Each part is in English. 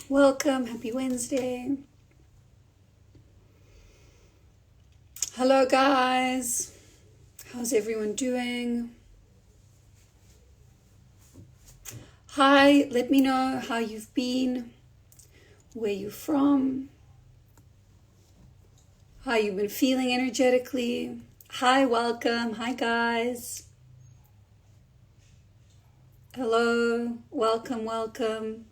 Welcome, happy Wednesday. Hello guys, how's everyone doing? Hi, let me know how you've been, where you're from, how you've been feeling energetically. Hi, welcome, hi guys. Hello, welcome.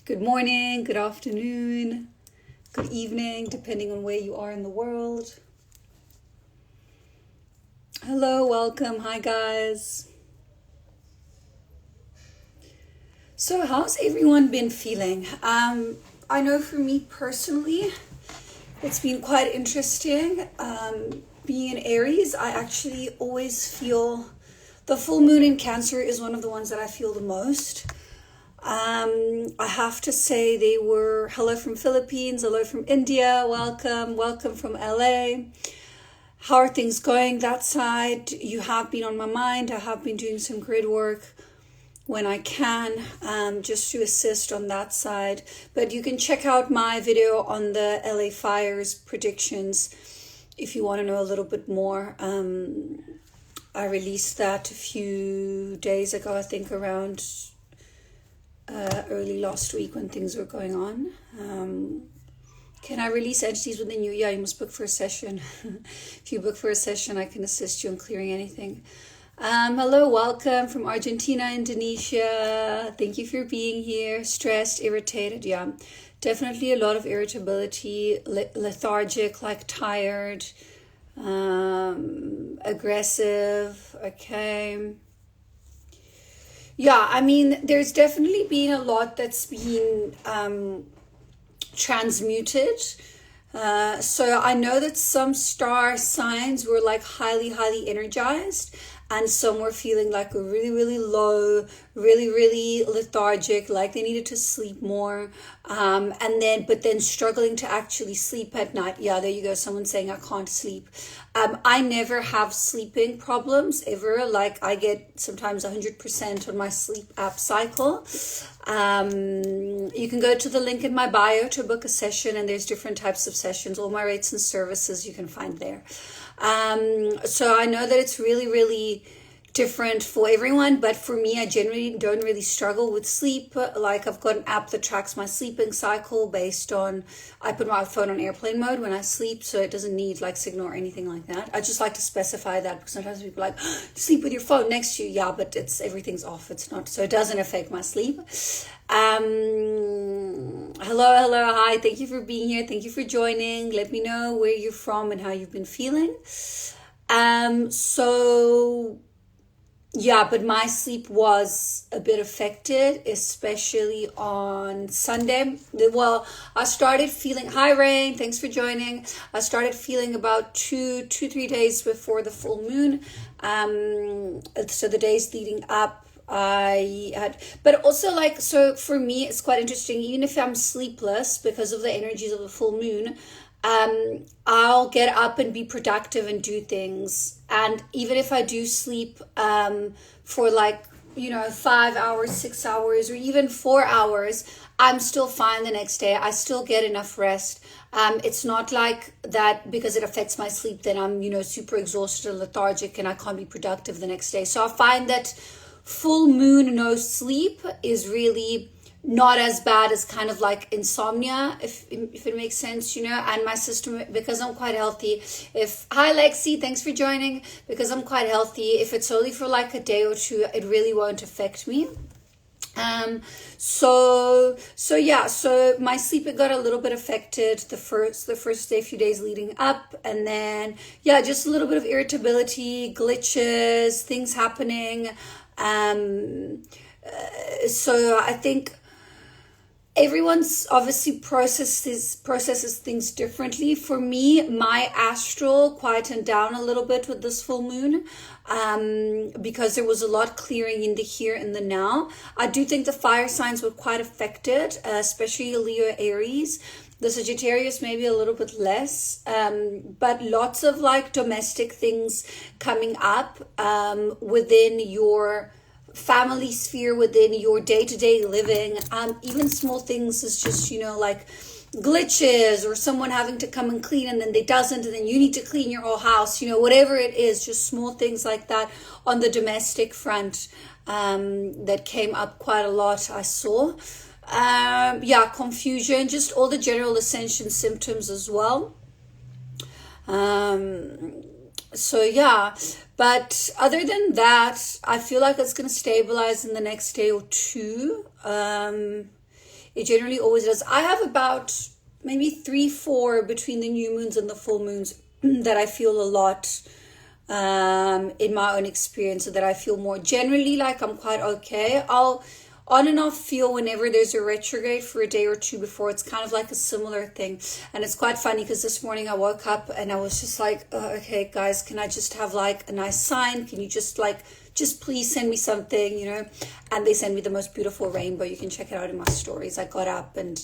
Good morning, good afternoon, good evening, depending on where you are in the world. Hello, welcome, hi guys. So how's everyone been feeling? I know for me personally, it's been quite interesting. Being in Aries, I actually always feel the full moon in Cancer is one of the ones that I feel the most. I have to say they were, hello from Philippines, hello from India, welcome from LA. How are things going that side? You have been on my mind. I have been doing some grid work when I can, just to assist on that side. But you can check out my video on the LA fires predictions if you want to know a little bit more. I released that a few days ago, I think around early last week when things were going on. Can I release entities within you? Yeah, you must book for a session. If you book for a session, I can assist you in clearing anything. Hello, welcome from Argentina, Indonesia. Thank you for being here. Stressed, irritated. Yeah, definitely a lot of irritability, lethargic, like tired, aggressive. Okay. Yeah, I mean, there's definitely been a lot that's been transmuted. So I know that some star signs were like highly energized, and some were feeling like really low, really lethargic, like they needed to sleep more, but then struggling to actually sleep at night. Yeah, there you go, someone saying I can't sleep. I never have sleeping problems ever. Like I get sometimes 100% on my sleep app cycle. You can go to the link in my bio to book a session, and there's different types of sessions. All my rates and services you can find there. So I know that it's really different for everyone, but for me, I generally don't really struggle with sleep. Like I've got an app that tracks my sleeping cycle based on, I put my phone on airplane mode when I sleep, so it doesn't need like signal or anything like that. I just like to specify that because sometimes people are like, sleep with your phone next to you. Yeah, but everything's off. It's not, so it doesn't affect my sleep. Hello, hi, thank you for being here. Thank you for joining. Let me know where you're from and how you've been feeling. So yeah, but my sleep was a bit affected, especially on Sunday. Well, I started feeling, hi Rain, thanks for joining. I started feeling about 3 days before the full moon. So the days leading up, but also like, so for me, it's quite interesting, even if I'm sleepless because of the energies of the full moon, I'll get up and be productive and do things. And even if I do sleep for like, 5 hours, 6 hours, or even 4 hours, I'm still fine the next day. I still get enough rest. It's not like that because it affects my sleep, then I'm, super exhausted and lethargic and I can't be productive the next day. So I find that full moon, no sleep is really not as bad as kind of like insomnia, if it makes sense, and my system, because I'm quite healthy, hi Lexi, thanks for joining, because I'm quite healthy, if it's only for like a day or two, it really won't affect me. So my sleep, it got a little bit affected the first day, few days leading up, and then just a little bit of irritability, glitches, things happening. So I think everyone's obviously processes things differently. For me, my astral quietened down a little bit with this full moon, because there was a lot clearing in the here and the now. I do think the fire signs were quite affected, especially Leo, Aries. The Sagittarius maybe a little bit less, but lots of like domestic things coming up within your family sphere, within your day-to-day living. Even small things is just, like glitches, or someone having to come and clean and then they doesn't, and then you need to clean your whole house, whatever it is, just small things like that on the domestic front that came up quite a lot, I saw. Confusion, just all the general ascension symptoms as well. But other than that, I feel like it's going to stabilize in the next day or two. It generally always does. I have about maybe 3-4 between the new moons and the full moons that I feel a lot in my own experience, so that I feel more generally like I'm quite okay. I'll on and off feel whenever there's a retrograde for a day or two before. It's kind of like a similar thing. And it's quite funny because this morning I woke up and I was just like, okay, guys, can I just have like a nice sign? Can you just please send me something, And they sent me the most beautiful rainbow. You can check it out in my stories. I got up and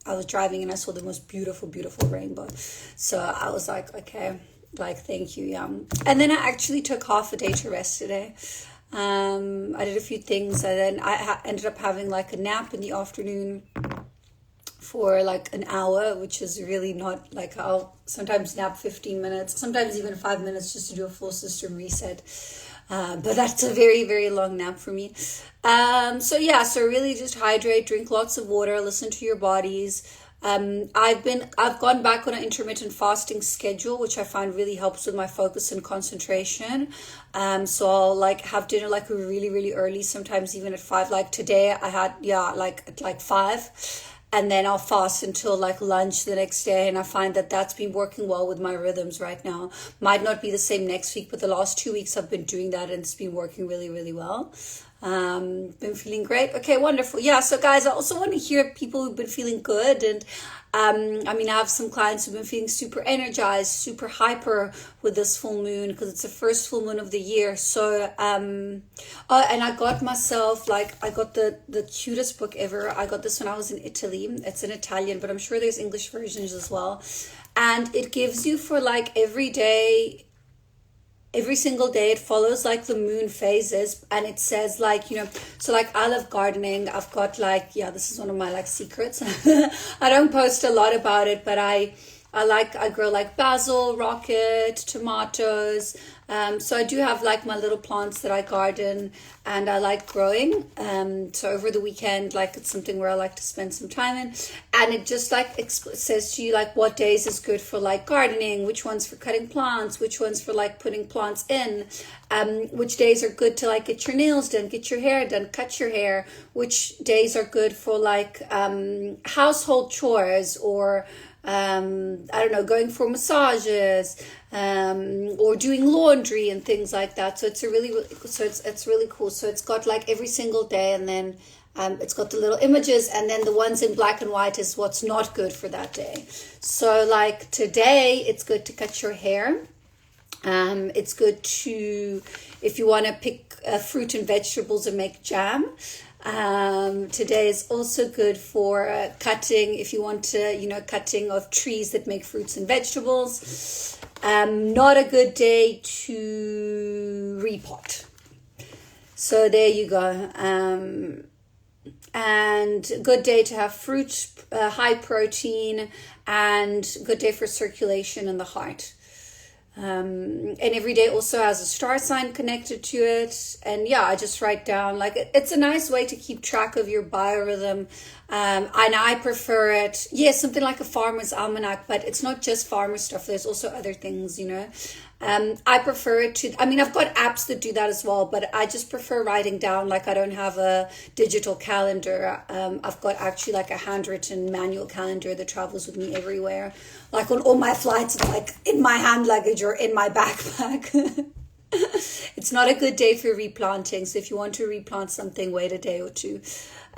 I was driving and I saw the most beautiful, beautiful rainbow. So I was like, okay, thank you, yeah. And then I actually took half a day to rest today. I did a few things, and then I ended up having a nap in the afternoon for an hour, which is really not I'll sometimes nap 15 minutes, sometimes even 5 minutes, just to do a full system reset. But that's a very, very long nap for me. So really just hydrate, drink lots of water, listen to your bodies. I've gone back on an intermittent fasting schedule, which I find really helps with my focus and concentration. So I'll have dinner really, really early, sometimes even at 5. Like today I had, at 5. And then I'll fast until lunch the next day. And I find that that's been working well with my rhythms right now. Might not be the same next week, but the last 2 weeks I've been doing that and it's been working really, really well. Been feeling great. Okay, wonderful. Yeah, so guys, I also want to hear people who've been feeling good. And I have some clients who've been feeling super energized, super hyper with this full moon, because it's the first full moon of the year. So and I got myself I got the cutest book ever. I got this when I was in Italy. It's in Italian, but I'm sure there's English versions as well. And it gives you for every single day, it follows the moon phases, and it says so I love gardening. I've got this is one of my secrets. I don't post a lot about it, but I grow basil, rocket, tomatoes. So I do have my little plants that I garden and I like growing. So over the weekend, it's something where I like to spend some time in. And it just says to you what days is good for gardening, which ones for cutting plants, which ones for putting plants in, which days are good to get your nails done, get your hair done, cut your hair, which days are good for household chores, or going for massages, or doing laundry and things like that. So it's it's really cool. So it's got every single day, and then it's got the little images, and then the ones in black and white is what's not good for that day. So today, it's good to cut your hair. It's good to, if you want to pick fruit and vegetables and make jam. Today is also good for cutting, if you want to, cutting of trees that make fruits and vegetables. Not a good day to repot. So there you go. And good day to have fruit, high protein, and good day for circulation in the heart. And every day also has a star sign connected to it. And I just write down it's a nice way to keep track of your biorhythm. And I prefer it. Yes, something like a farmer's almanac, but it's not just farmer stuff. There's also other things, I prefer it to, I've got apps that do that as well, but I just prefer writing down. I don't have a digital calendar. I've got actually a handwritten manual calendar that travels with me everywhere. On all my flights, it's in my hand luggage or in my backpack. It's not a good day for replanting. So if you want to replant something, wait a day or two.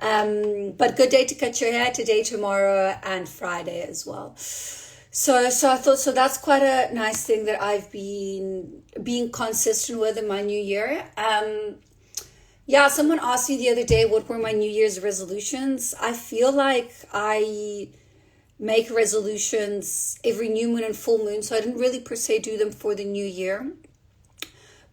But good day to cut your hair today, tomorrow, and Friday as well. So I thought, so that's quite a nice thing that I've been being consistent with in my new year. Someone asked me the other day, what were my New Year's resolutions? I feel like I make resolutions every new moon and full moon. So I didn't really per se do them for the new year.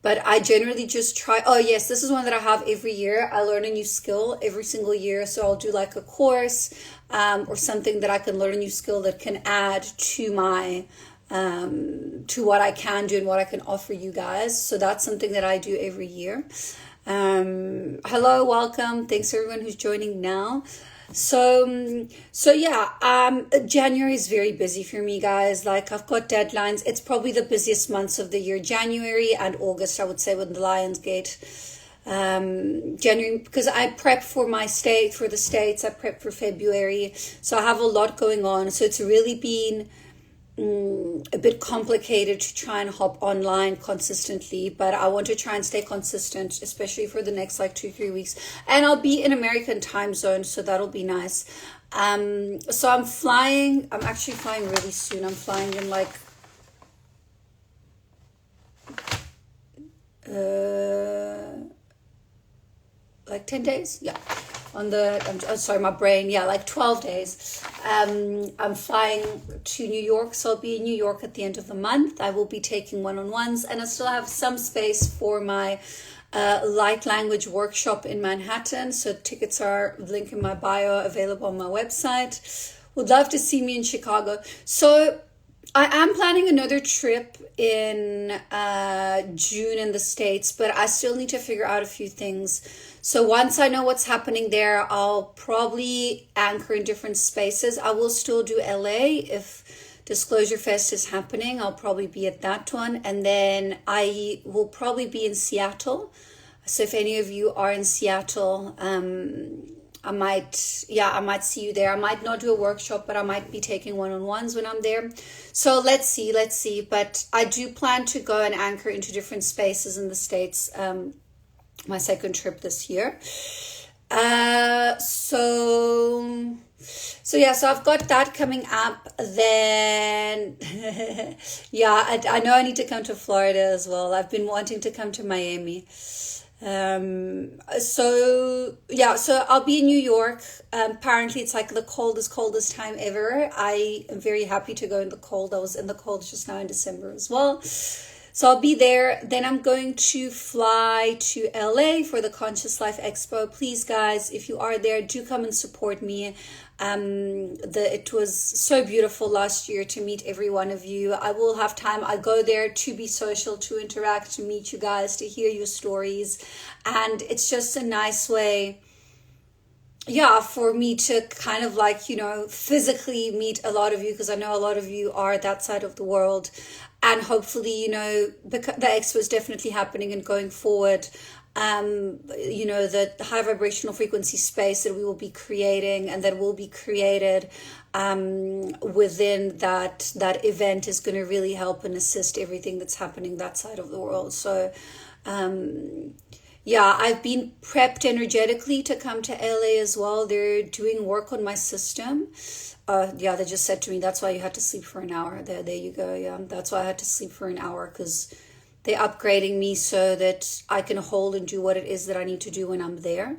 But I generally just try. Oh, yes, this is one that I have every year. I learn a new skill every single year. So I'll do like a course or something that I can learn a new skill that can add to my to what I can do and what I can offer you guys. So that's something that I do every year. Hello, welcome. Thanks everyone who's joining now. So yeah, January is very busy for me, guys. Like, I've got deadlines. It's probably the busiest months of the year, January and August, I would say, with the Lionsgate. January, because I prep for the States, I prep for February. So I have a lot going on. So it's really been a bit complicated to try and hop online consistently, but I want to try and stay consistent, especially for the next like 2-3 weeks. And I'll be in American time zone, so that'll be nice. So I'm actually flying really soon. I'm flying in like 10 days. Yeah. Sorry, my brain. Yeah, like 12 days. I'm flying to New York, so I'll be in New York at the end of the month. I will be taking one-on-ones, and I still have some space for my light language workshop in Manhattan. So tickets are link in my bio, available on my website. Would love to see me in Chicago. So I am planning another trip in June in the States, but I still need to figure out a few things. So once I know what's happening there, I'll probably anchor in different spaces. I will still do LA if Disclosure Fest is happening. I'll probably be at that one. And then I will probably be in Seattle. So if any of you are in Seattle, I might see you there. I might not do a workshop, but I might be taking one-on-ones when I'm there. So let's see. But I do plan to go and anchor into different spaces in the States, my second trip this year. So I've got that coming up. Then, yeah, I know I need to come to Florida as well. I've been wanting to come to Miami. So I'll be in New York. Apparently it's like the coldest time ever. I am very happy to go in the cold. I was in the cold just now in December as well. So I'll be there. Then I'm going to fly to LA for the Conscious Life Expo. Please, guys, if you are there, do come and support me. It was so beautiful last year to meet every one of you. I will have time. I go there to be social, to interact, to meet you guys, to hear your stories. And it's just a nice way, yeah, for me to kind of like, physically meet a lot of you, because I know a lot of you are that side of the world. And hopefully, the expo is definitely happening and going forward. The high vibrational frequency space that we will be creating and that will be created within that event is going to really help and assist everything that's happening that side of the world. So, I've been prepped energetically to come to LA as well. They're doing work on my system. They just said to me, that's why you had to sleep for an hour. There you go. Yeah, that's why I had to sleep for an hour, because they're upgrading me so that I can hold and do what it is that I need to do when I'm there.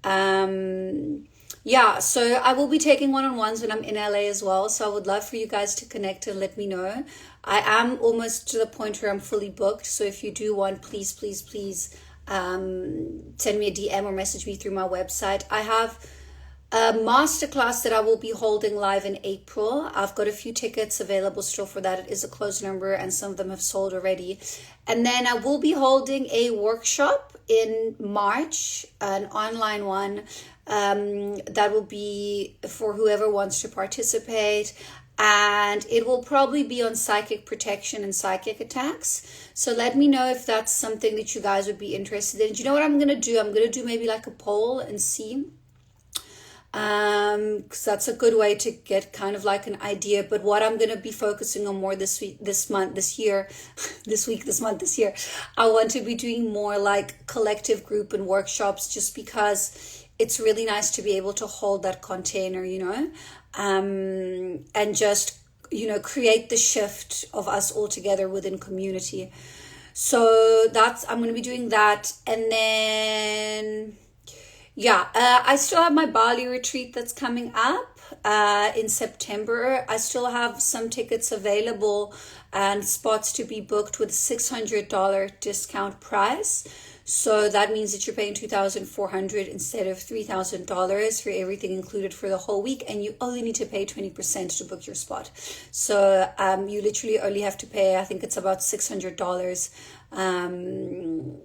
So I will be taking one-on-ones when I'm in LA as well. So I would love for you guys to connect and let me know. I am almost to the point where I'm fully booked. So if you do want, please, send me a DM or message me through my website. I have a masterclass that I will be holding live in April. I've got a few tickets available still for that. It is a closed number and some of them have sold already. And then I will be holding a workshop in March, an online one, that will be for whoever wants to participate. And it will probably be on psychic protection and psychic attacks. So let me know if that's something that you guys would be interested in. Do you know what I'm going to do? I'm going to do maybe like a poll and see. Because that's a good way to get kind of like an idea. But what I'm going to be focusing on more this year, I want to be doing more like collective group and workshops, just because it's really nice to be able to hold that container, and just, create the shift of us all together within community. So I'm going to be doing that. And then, Yeah, I still have my Bali retreat that's coming up in September. I still have some tickets available and spots to be booked with $600 discount price. So that means that you're paying 2,400 instead of $3,000 for everything included for the whole week, and you only need to pay 20% to book your spot. So you literally only have to pay, I think it's about $600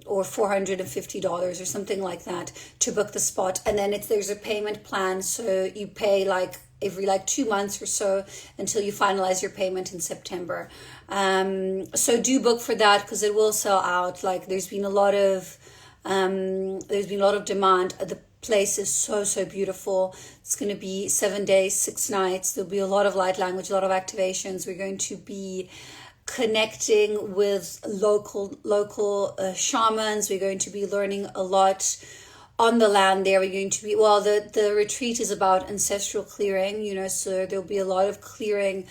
or $450 or something like that to book the spot. And then there's a payment plan, so you pay like every like 2 months or so until you finalize your payment in September. So do book for that because it will sell out. Like there's been a lot of demand. The place is so beautiful. It's going to be 7 days, 6 nights. There'll be a lot of light language, a lot of activations. We're going to be connecting with local shamans. We're going to be learning a lot on the land there. We're going to be, well, the retreat is about ancestral clearing, so there'll be a lot of clearing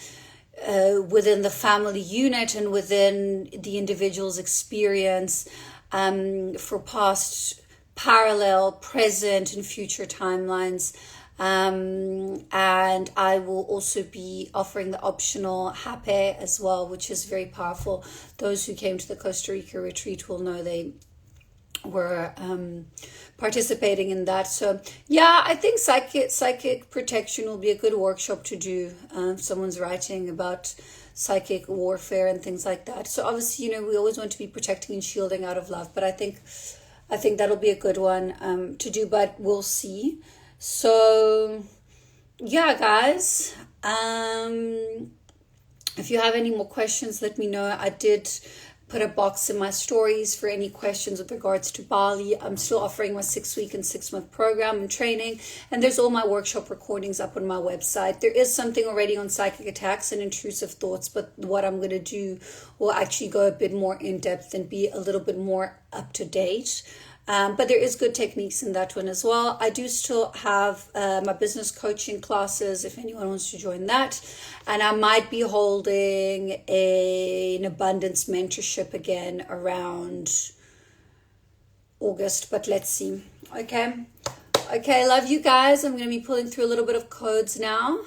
within the family unit and within the individual's experience for past, parallel, present, and future timelines. And I will also be offering the optional hape as well, which is very powerful. Those who came to the Costa Rica retreat will know they were participating in that. So yeah, I think psychic protection will be a good workshop to do. Someone's writing about psychic warfare and things like that. So obviously, we always want to be protecting and shielding out of love, but I think that'll be a good one to do, but we'll see. So yeah, guys, if you have any more questions, let me know. I did put a box in my stories for any questions with regards to Bali. I'm still offering my 6-week and 6-month program and training, and there's all my workshop recordings up on my website. There is something already on psychic attacks and intrusive thoughts, but what I'm going to do will actually go a bit more in depth and be a little bit more up to date. But there is good techniques in that one as well. I do still have my business coaching classes if anyone wants to join that. And I might be holding an abundance mentorship again around August, but let's see. Okay, love you guys. I'm going to be pulling through a little bit of codes now,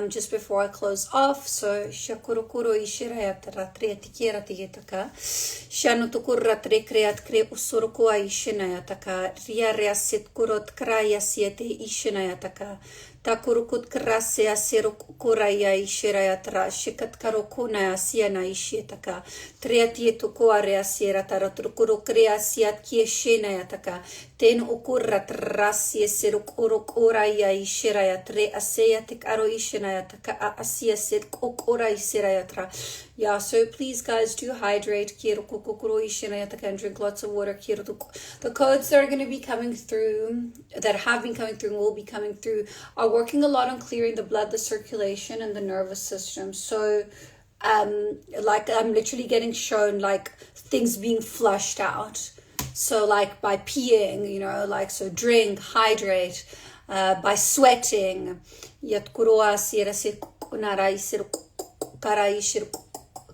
just before I close off. So, shakurukuro ishirayatara triatikira tigetaka. Shanutukurra trekreat kre usuruku aishinayataka. Ria sit kurot kraya siete ishinayataka. Takurukut krasya siruk kuraya ishirayatra. Shikat karokuna siana ishietaka. Triatietuku area sieratara turkuru krea siat kieshinayataka. Ten ukurrat rasye siruk urukura ishiraya tre aseyatik aro ishinayataka asia sit ukura isirayatra. Yeah, so please guys do hydrate and drink lots of water. The codes that are going to be coming through, that have been coming through and will be coming through, are working a lot on clearing the blood, the circulation, and the nervous system. So like I'm literally getting shown like things being flushed out. So like by peeing, like so drink, hydrate, by sweating.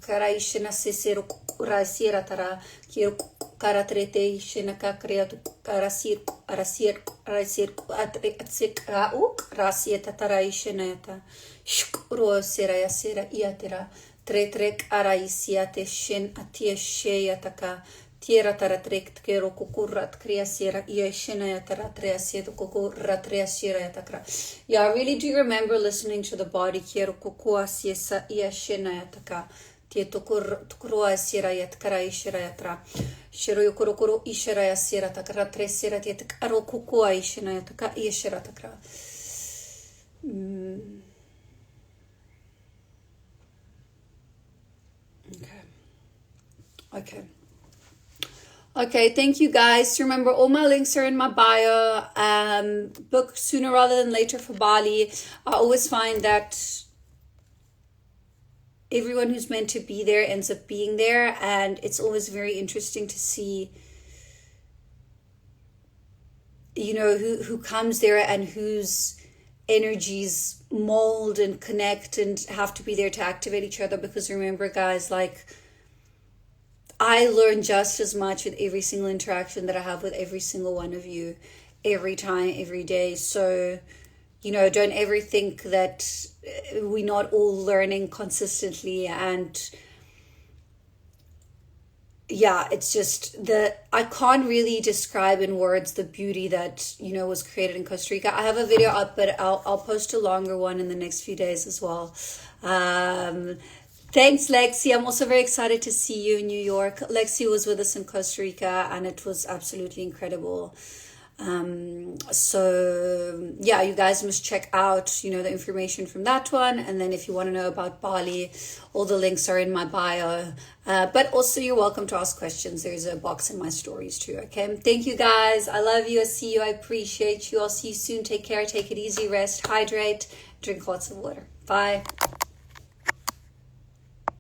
Karaishina sisir kurasira tara kir karatrete ishina kakreatu karasir arasir arasir atsik rauk rasieta taraishineta shkuro sira yasira iatera tretrek araisiate shin atie sheyataka tierra taratrek kero kukurat kriasira ieshina tara treasiet kukurat treasira takra. Yeah, I really do remember listening to the body kero kukuasiesa ieshina taka. Tukroa sirayat karaishirayatra. Shiroyo kurokuro ishiraya siratakra, tresiratet arokukua ishinayataka ishiratakra. Okay, thank you guys. Remember, all my links are in my bio. Book sooner rather than later for Bali. I always find that everyone who's meant to be there ends up being there, and it's always very interesting to see who comes there and whose energies mold and connect and have to be there to activate each other. Because remember guys, like I learn just as much with every single interaction that I have with every single one of you. every time, every day. So, you know, don't ever think that we're not all learning consistently. And yeah, it's just I can't really describe in words the beauty that, you know, was created in Costa Rica. I have a video up, but I'll post a longer one in the next few days as well. Thanks, Lexi. I'm also very excited to see you in New York. Lexi was with us in Costa Rica, and it was absolutely incredible. So yeah, you guys must check out, you know, the information from that one. And then if you want to know about Bali, all the links are in my bio. But also you're welcome to ask questions. There's a box in my stories too. Okay. Thank you guys. I love you. I see you. I appreciate you. I'll see you soon. Take care. Take it easy. Rest, hydrate, drink lots of water. Bye.